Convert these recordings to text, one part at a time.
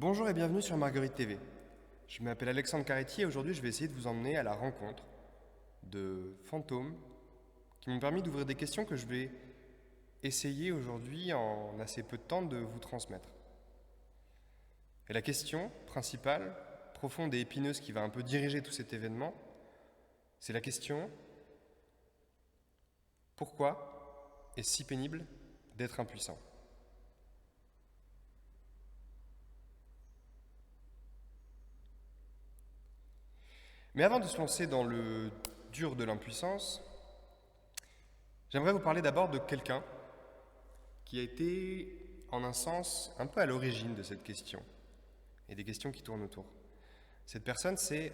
Bonjour et bienvenue sur Marguerite TV. Je m'appelle Alexandre Caretti et aujourd'hui je vais essayer de vous emmener à la rencontre de fantômes qui m'ont permis d'ouvrir des questions que je vais essayer aujourd'hui en assez peu de temps de vous transmettre. Et la question principale, profonde et épineuse qui va un peu diriger tout cet événement, c'est la question: pourquoi est-ce si pénible d'être impuissant ? Mais avant de se lancer dans le dur de l'impuissance, j'aimerais vous parler d'abord de quelqu'un qui a été, en un sens, un peu à l'origine de cette question et des questions qui tournent autour. Cette personne, c'est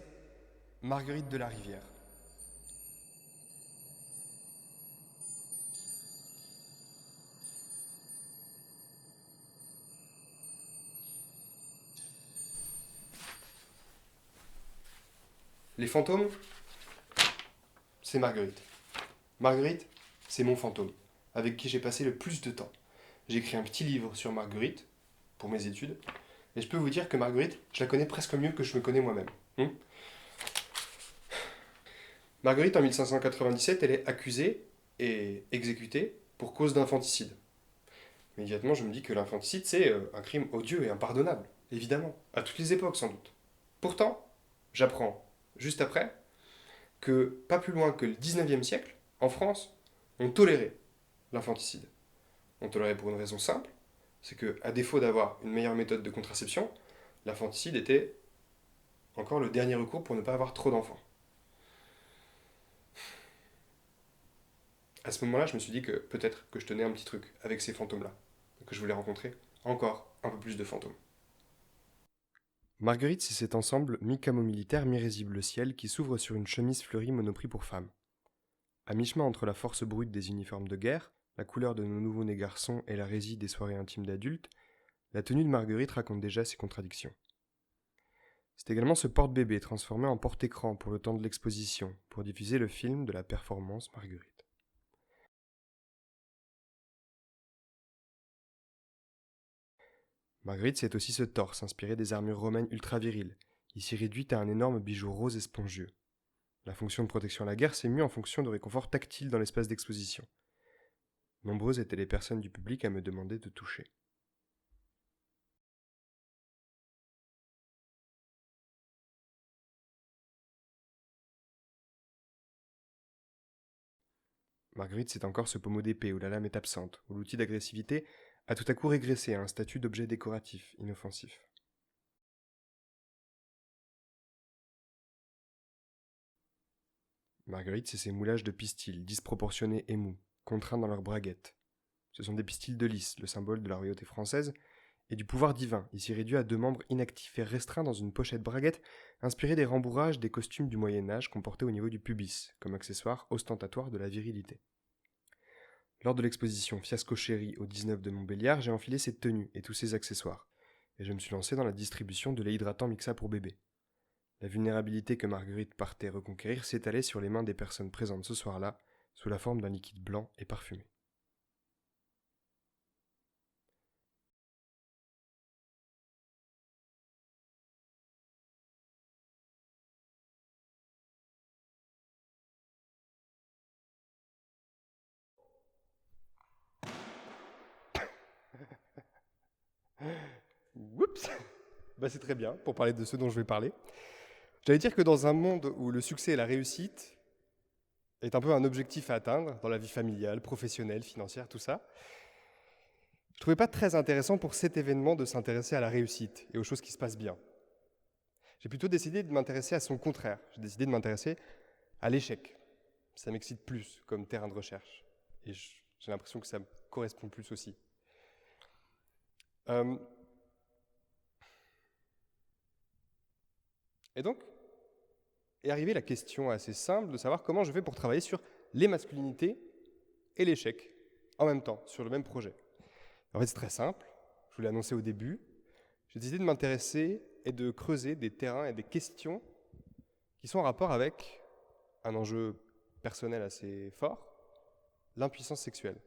Marguerite de la Rivière. Les fantômes, c'est Marguerite. Marguerite, c'est mon fantôme, avec qui j'ai passé le plus de temps. J'ai écrit un petit livre sur Marguerite, pour mes études, et je peux vous dire que Marguerite, je la connais presque mieux que je me connais moi-même. Marguerite, en 1597, elle est accusée et exécutée pour cause d'infanticide. Immédiatement, je me dis que l'infanticide, c'est un crime odieux et impardonnable, évidemment, à toutes les époques sans doute. Pourtant, j'apprends, juste après, que pas plus loin que le 19e siècle, en France, on tolérait l'infanticide. On tolérait pour une raison simple, c'est que, à défaut d'avoir une meilleure méthode de contraception, l'infanticide était encore le dernier recours pour ne pas avoir trop d'enfants. À ce moment-là, je me suis dit que peut-être que je tenais un petit truc avec ces fantômes-là, que je voulais rencontrer encore un peu plus de fantômes. Marguerite, c'est cet ensemble mi-camo militaire, mi-risible ciel qui s'ouvre sur une chemise fleurie monoprix pour femmes. À mi-chemin entre la force brute des uniformes de guerre, la couleur de nos nouveaux-nés garçons et la résille des soirées intimes d'adultes, la tenue de Marguerite raconte déjà ses contradictions. C'est également ce porte-bébé transformé en porte-écran pour le temps de l'exposition, pour diffuser le film de la performance Marguerite. Marguerite, c'est aussi ce torse inspiré des armures romaines ultra-viriles, ici réduite à un énorme bijou rose et spongieux. La fonction de protection à la guerre s'est mue en fonction de réconfort tactile dans l'espace d'exposition. Nombreuses étaient les personnes du public à me demander de toucher. Marguerite, c'est encore ce pommeau d'épée où la lame est absente, où l'outil d'agressivité a tout à coup régressé à un statut d'objet décoratif, inoffensif. Marguerite, c'est ces moulages de pistils, disproportionnés et mous, contraints dans leurs braguettes. Ce sont des pistils de lys, le symbole de la royauté française, et du pouvoir divin, ici réduit à deux membres inactifs et restreints dans une pochette braguette inspirée des rembourrages des costumes du Moyen-Âge qu'on portait au niveau du pubis, comme accessoire ostentatoire de la virilité. Lors de l'exposition Fiasco Chéri au 19 de Montbéliard, j'ai enfilé cette tenue et tous ses accessoires, et je me suis lancé dans la distribution de lait hydratant Mixa pour bébé. La vulnérabilité que Marguerite partait reconquérir s'étalait sur les mains des personnes présentes ce soir-là, sous la forme d'un liquide blanc et parfumé. Oups. C'est très bien pour parler de ce dont je vais parler. J'allais dire que dans un monde où le succès et la réussite est un peu un objectif à atteindre dans la vie familiale, professionnelle, financière, tout ça, je trouvais pas très intéressant pour cet événement de s'intéresser à la réussite et aux choses qui se passent bien. J'ai plutôt décidé de m'intéresser à son contraire. J'ai décidé de m'intéresser à l'échec. Ça m'excite plus comme terrain de recherche. Et j'ai l'impression que ça me correspond plus aussi. Euh, et donc, est arrivée la question assez simple de savoir comment je fais pour travailler sur les masculinités et l'échec en même temps, sur le même projet. En fait, c'est très simple. Je vous l'ai annoncé au début. J'ai décidé de m'intéresser et de creuser des terrains et des questions qui sont en rapport avec un enjeu personnel assez fort, l'impuissance sexuelle.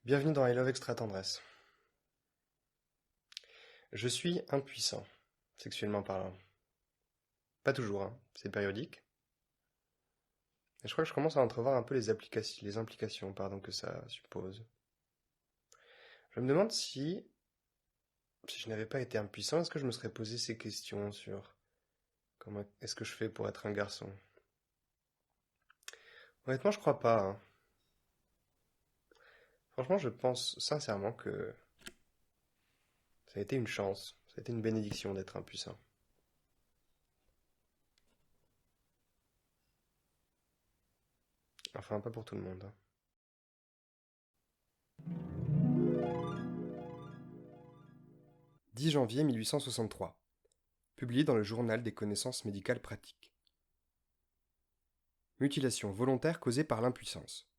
Bienvenue dans I Love Extra Tendresse. Je suis impuissant, sexuellement parlant. Pas toujours, hein, c'est périodique. Et je crois que je commence à entrevoir un peu les implications que ça suppose. Je me demande si je n'avais pas été impuissant, est-ce que je me serais posé ces questions sur comment est-ce que je fais pour être un garçon? Honnêtement, je crois pas, hein. Franchement, je pense sincèrement que ça a été une chance, ça a été une bénédiction d'être impuissant. Enfin, pas pour tout le monde, hein. 10 janvier 1863. Publié dans le Journal des connaissances médicales pratiques. Mutilation volontaire causée par l'impuissance.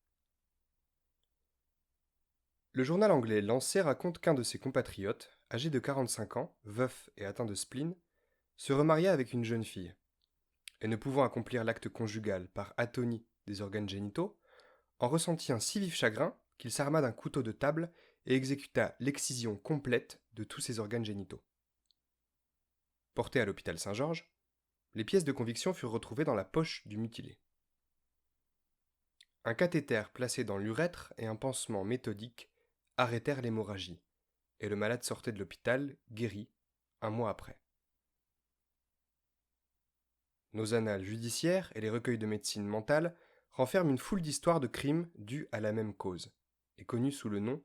Le journal anglais Lancet raconte qu'un de ses compatriotes, âgé de 45 ans, veuf et atteint de spleen, se remaria avec une jeune fille. Et ne pouvant accomplir l'acte conjugal par atonie des organes génitaux, en ressentit un si vif chagrin qu'il s'arma d'un couteau de table et exécuta l'excision complète de tous ses organes génitaux. Porté à l'hôpital Saint-Georges, les pièces de conviction furent retrouvées dans la poche du mutilé. Un cathéter placé dans l'urètre et un pansement méthodique arrêtèrent l'hémorragie, et le malade sortait de l'hôpital, guéri, un mois après. Nos annales judiciaires et les recueils de médecine mentale renferment une foule d'histoires de crimes dus à la même cause, et connues sous le nom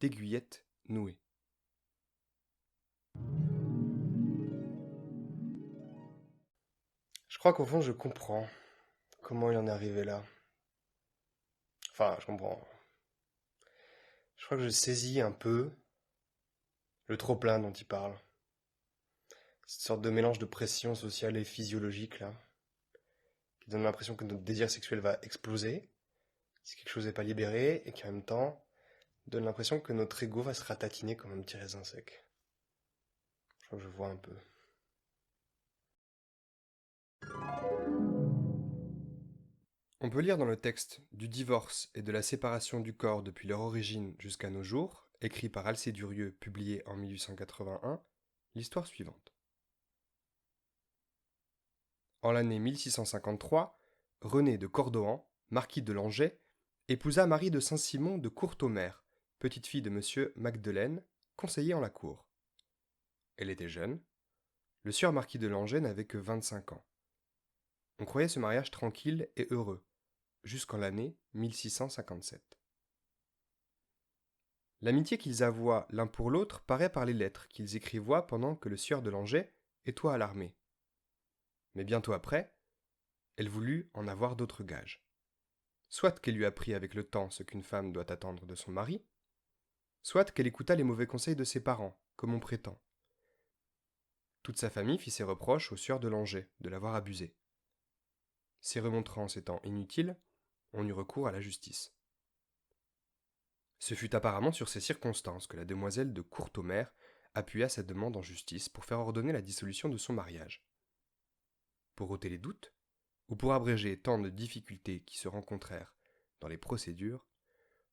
d'aiguillettes nouées. Je crois qu'au fond, je comprends comment il en est arrivé là. Enfin, je comprends. Je crois que je saisis un peu le trop-plein dont il parle. Cette sorte de mélange de pression sociale et physiologique, là, qui donne l'impression que notre désir sexuel va exploser si quelque chose n'est pas libéré, et qui en même temps donne l'impression que notre ego va se ratatiner comme un petit raisin sec. Je crois que je vois un peu. On peut lire dans le texte du divorce et de la séparation du corps depuis leur origine jusqu'à nos jours, écrit par Alcée Durieux, publié en 1881, l'histoire suivante. En l'année 1653, René de Cordoan, marquis de Langeais, épousa Marie de Saint-Simon de Courtomère, petite-fille de M. Magdelaine, conseiller en la cour. Elle était jeune. Le sieur marquis de Langeais n'avait que 25 ans. On croyait ce mariage tranquille et heureux, jusqu'en l'année 1657. L'amitié qu'ils avouent l'un pour l'autre paraît par les lettres qu'ils écrivoient pendant que le sieur de Langeais étoit à l'armée. Mais bientôt après, elle voulut en avoir d'autres gages. Soit qu'elle lui apprit avec le temps ce qu'une femme doit attendre de son mari, soit qu'elle écouta les mauvais conseils de ses parents, comme on prétend. Toute sa famille fit ses reproches au sieur de Langeais de l'avoir abusée. Ces remontrances étant inutiles, on eut recours à la justice. Ce fut apparemment sur ces circonstances que la demoiselle de Courtomère appuya sa demande en justice pour faire ordonner la dissolution de son mariage. Pour ôter les doutes, ou pour abréger tant de difficultés qui se rencontrèrent dans les procédures,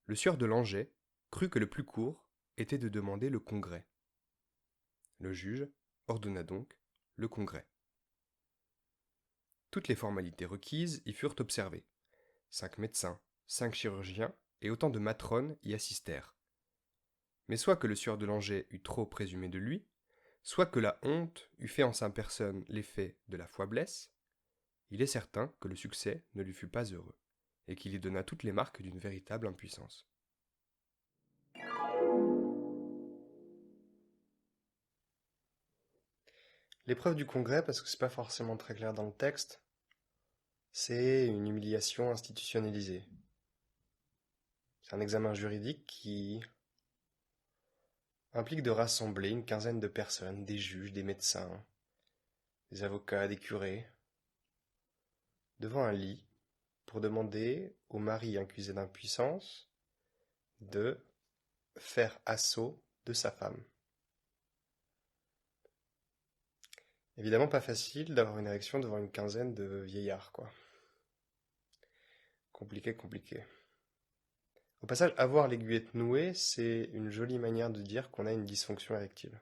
le sieur de Langeais crut que le plus court était de demander le congrès. Le juge ordonna donc le congrès. Toutes les formalités requises y furent observées. 5 médecins, 5 chirurgiens et autant de matrones y assistèrent. Mais soit que le sieur de Langeais eût trop présumé de lui, soit que la honte eût fait en sa personne l'effet de la faiblesse, il est certain que le succès ne lui fut pas heureux, et qu'il y donna toutes les marques d'une véritable impuissance. L'épreuve du congrès, parce que c'est pas forcément très clair dans le texte, c'est une humiliation institutionnalisée. C'est un examen juridique qui implique de rassembler une quinzaine de personnes, des juges, des médecins, des avocats, des curés, devant un lit, pour demander au mari accusé d'impuissance de faire assaut de sa femme. Évidemment pas facile d'avoir une érection devant une quinzaine de vieillards, quoi. Compliqué, compliqué. Au passage, avoir l'aiguillette nouée, c'est une jolie manière de dire qu'on a une dysfonction érectile.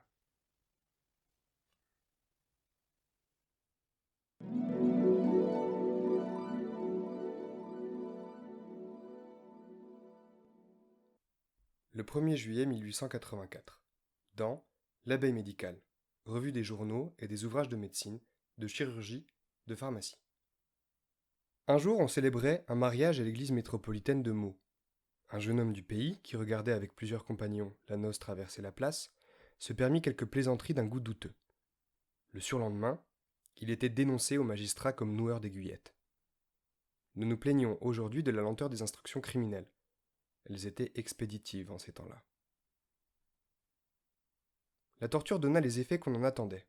Le 1er juillet 1884, dans L'Abeille médicale, revue des journaux et des ouvrages de médecine, de chirurgie, de pharmacie. Un jour, on célébrait un mariage à l'église métropolitaine de Meaux. Un jeune homme du pays, qui regardait avec plusieurs compagnons la noce traverser la place, se permit quelques plaisanteries d'un goût douteux. Le surlendemain, il était dénoncé au magistrat comme noueur d'aiguillettes. Nous nous plaignons aujourd'hui de la lenteur des instructions criminelles. Elles étaient expéditives en ces temps-là. La torture donna les effets qu'on en attendait.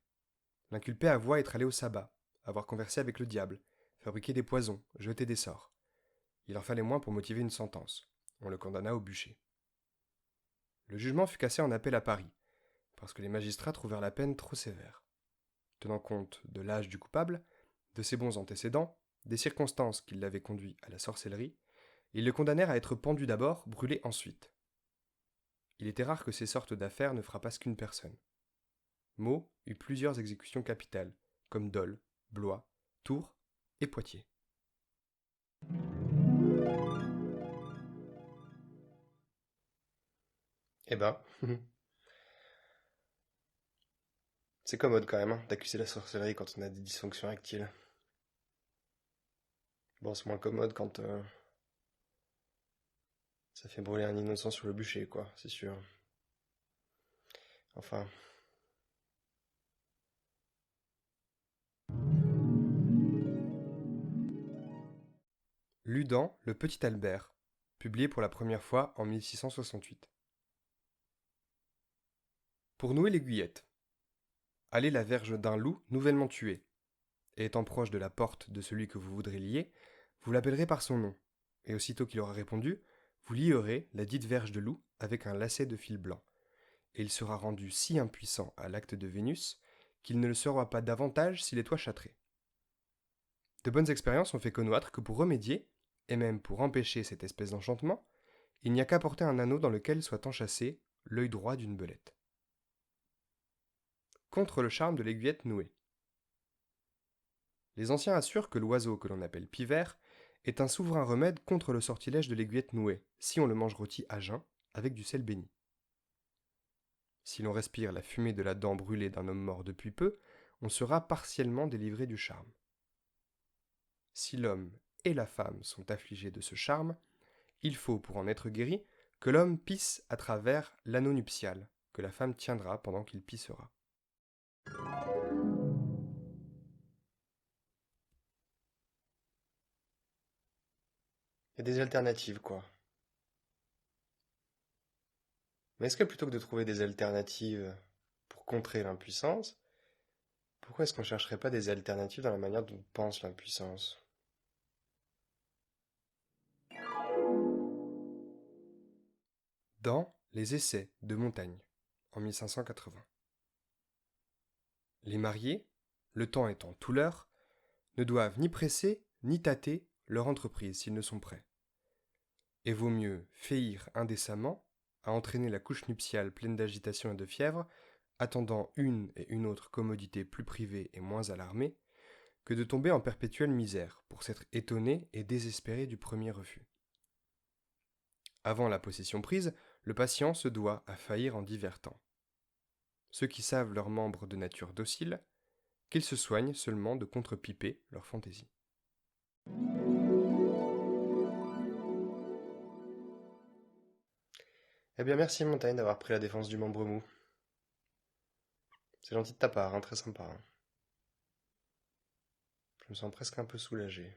L'inculpé avoua être allé au sabbat, avoir conversé avec le diable, fabriqué des poisons, jeté des sorts. Il en fallait moins pour motiver une sentence. On le condamna au bûcher. Le jugement fut cassé en appel à Paris, parce que les magistrats trouvèrent la peine trop sévère. Tenant compte de l'âge du coupable, de ses bons antécédents, des circonstances qui l'avaient conduit à la sorcellerie, ils le condamnèrent à être pendu d'abord, brûlé ensuite. Il était rare que ces sortes d'affaires ne frappassent qu'une personne. Meaux eut plusieurs exécutions capitales, comme Dole, Blois, Tours et Poitiers. Eh ben, c'est commode quand même d'accuser la sorcellerie quand on a des dysfonctions érectiles. Bon, c'est moins commode quand ça fait brûler un innocent sur le bûcher, quoi, c'est sûr. Enfin. Lu dans Le Petit Albert, publié pour la première fois en 1668. Pour nouer l'aiguillette. Allez la verge d'un loup nouvellement tué. Et étant proche de la porte de celui que vous voudrez lier, vous l'appellerez par son nom, et aussitôt qu'il aura répondu, vous lierez la dite verge de loup avec un lacet de fil blanc, et il sera rendu si impuissant à l'acte de Vénus qu'il ne le sera pas davantage s'il est toi châtré. De bonnes expériences ont fait connaître que pour remédier, et même pour empêcher cette espèce d'enchantement, il n'y a qu'à porter un anneau dans lequel soit enchâssé l'œil droit d'une belette. Contre le charme de l'aiguillette nouée. Les anciens assurent que l'oiseau que l'on appelle pivert est un souverain remède contre le sortilège de l'aiguillette nouée, si on le mange rôti à jeun, avec du sel béni. Si l'on respire la fumée de la dent brûlée d'un homme mort depuis peu, on sera partiellement délivré du charme. Si l'homme et la femme sont affligés de ce charme, il faut, pour en être guéri, que l'homme pisse à travers l'anneau nuptial, que la femme tiendra pendant qu'il pissera. Il y a des alternatives, quoi. Mais est-ce que plutôt que de trouver des alternatives pour contrer l'impuissance, pourquoi est-ce qu'on ne chercherait pas des alternatives dans la manière dont on pense l'impuissance? Dans Les Essais de Montaigne, en 1580. Les mariés, le temps étant tout leur, ne doivent ni presser ni tâter leur entreprise s'ils ne sont prêts. Et vaut mieux faillir indécemment, à entraîner la couche nuptiale pleine d'agitation et de fièvre, attendant une et une autre commodité plus privée et moins alarmée, que de tomber en perpétuelle misère pour s'être étonné et désespéré du premier refus. Avant la possession prise, le patient se doit à faillir en divers temps. Ceux qui savent leurs membres de nature docile, qu'ils se soignent seulement de contrepiper leur fantaisie. Eh bien merci Montaigne d'avoir pris la défense du membre mou. C'est gentil de ta part, très sympa. Je me sens presque un peu soulagé.